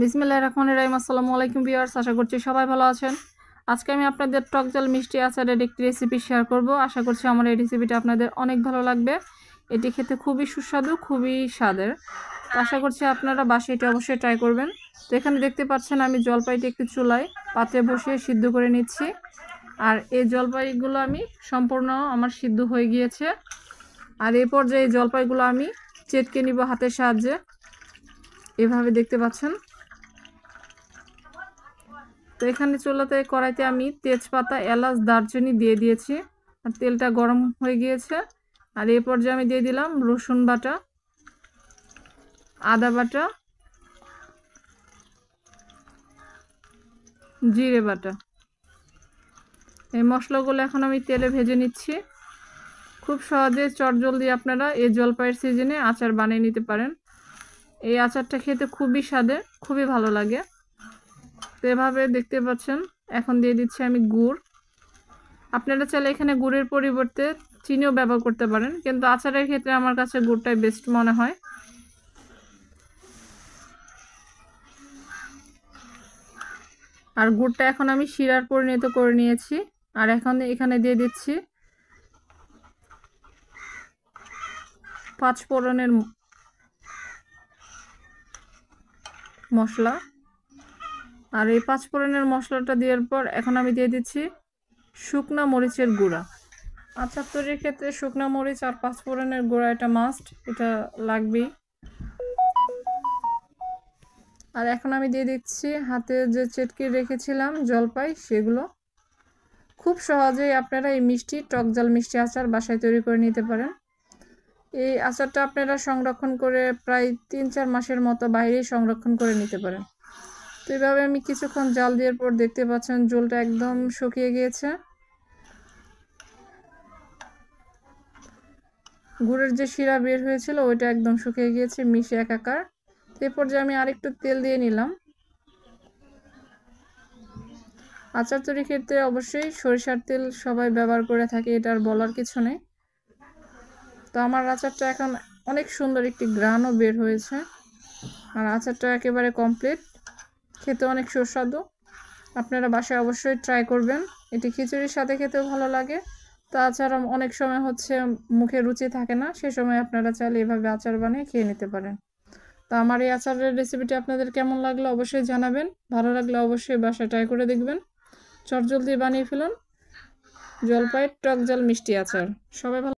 বিসমিল্লাহির রহমানির রহিম। আসসালামু আলাইকুম ভিউয়ার্স, আশা করছি সবাই ভালো আছেন। আজকে আমি আপনাদের টক ঝাল মিষ্টি আচারের একটি রেসিপি শেয়ার করব। আশা করছি আমার এই রেসিপিটা আপনাদের অনেক ভালো লাগবে। এটি খেতে খুবই সুস্বাদু, খুবই স্বাদের। তো আশা করছি আপনারা বাসায় এটি অবশ্যই ট্রাই করবেন। তো এখানে দেখতে পাচ্ছেন আমি জলপাইটি একটু চুলায় পাত্রে বসিয়ে সিদ্ধ করে নিচ্ছি। আর এই জলপাইগুলো আমি সম্পূর্ণ আমার সিদ্ধ হয়ে গিয়েছে। আর এই পর্যায়ে এই জলপাইগুলো আমি চেটকে নিব হাতের সাহায্যে। এভাবে দেখতে পাচ্ছেন। তো এখানে চুলাতে কড়াইতে আমি তেজপাতা, এলাচ, দারচিনি দিয়ে দিয়েছি। আর তেলটা গরম হয়ে গিয়েছে। আর এই পর্যায়ে আমি দিয়ে দিলাম রসুন বাটা, আদা বাটা, জিরে বাটা। এই মশলাগুলো এখন আমি তেলে ভেজে নিচ্ছি। খুব সহজে চটজলদি আপনারা এই জলপাইয়ের সিজনে আচার বানিয়ে নিতে পারেন। এই আচারটা খেতে খুবই স্বাদের, খুবই ভালো লাগে। তো এভাবে দেখতে পাচ্ছেন। এখন দিয়ে দিচ্ছি আমি গুড়। আপনারা চাইলে এখানে গুড়ের পরিবর্তে চিনিও ব্যবহার করতে পারেন, কিন্তু আচারের ক্ষেত্রে আমার কাছে গুড়টাই বেস্ট মনে হয়। আর গুড়টা এখন আমি শিরার পরিণত করে নিয়েছি। আর এখন এখানে দিয়ে দিচ্ছি 5 ফোড়নের মশলা। আর এই 5 ফোড়নের মশলাটা দেওয়ার পর এখন আমি দিয়ে দিচ্ছি শুকনা মরিচের গুঁড়া। আচার তৈরির ক্ষেত্রে শুকনা মরিচ আর 5 ফোড়নের গুঁড়া এটা মাস্ট, এটা লাগবেই। আর এখন আমি দিয়ে দিচ্ছি হাতে যে চেটকে রেখেছিলাম জলপাই, সেগুলো। খুব সহজেই আপনারা এই মিষ্টি টক ঝাল মিষ্টি আচার বাসায় তৈরি করে নিতে পারেন। এই আচারটা আপনারা সংরক্ষণ করে প্রায় 3-4 মাসের মতো বাইরেই সংরক্ষণ করে নিতে পারেন। তো এইভাবে আমি কিছুক্ষণ জাল দেওয়ার পর দেখতে পাচ্ছেন ঝোলটা একদম শুকিয়ে গিয়েছে। গুড়ের যে শিরা বের হয়েছিল ওইটা একদম শুকিয়ে গিয়েছে, মিশে একাকার। এরপর যে আমি আরেকটু তেল দিয়ে নিলাম। আচার তৈরির ক্ষেত্রে অবশ্যই সরিষার তেল সবাই ব্যবহার করে থাকে, এটা আর বলার কিছু নেই। তো আমার আচারটা এখন অনেক সুন্দর একটি ঘ্রাণও বের হয়েছে। আর আচারটা একেবারে কমপ্লিট, খেতে অনেক সুস্বাদু। আপনারা বাসায় অবশ্যই ট্রাই করবেন। এটি খিচুড়ির সাথে খেতেও ভালো লাগে। তাছাড়া অনেক সময় হচ্ছে মুখে রুচি থাকে না, সে সময় আপনারা চাইলে এভাবে আচার বানিয়ে খেয়ে নিতে পারেন। তো আমার এই আচারের রেসিপিটি আপনাদের কেমন লাগলো অবশ্যই জানাবেন। ভালো লাগলে অবশ্যই বাসায় ট্রাই করে দেখবেন। চটজলদি বানিয়ে ফেলুন জলপাইয়ের টক ঝাল মিষ্টি আচার। সবাই ভালো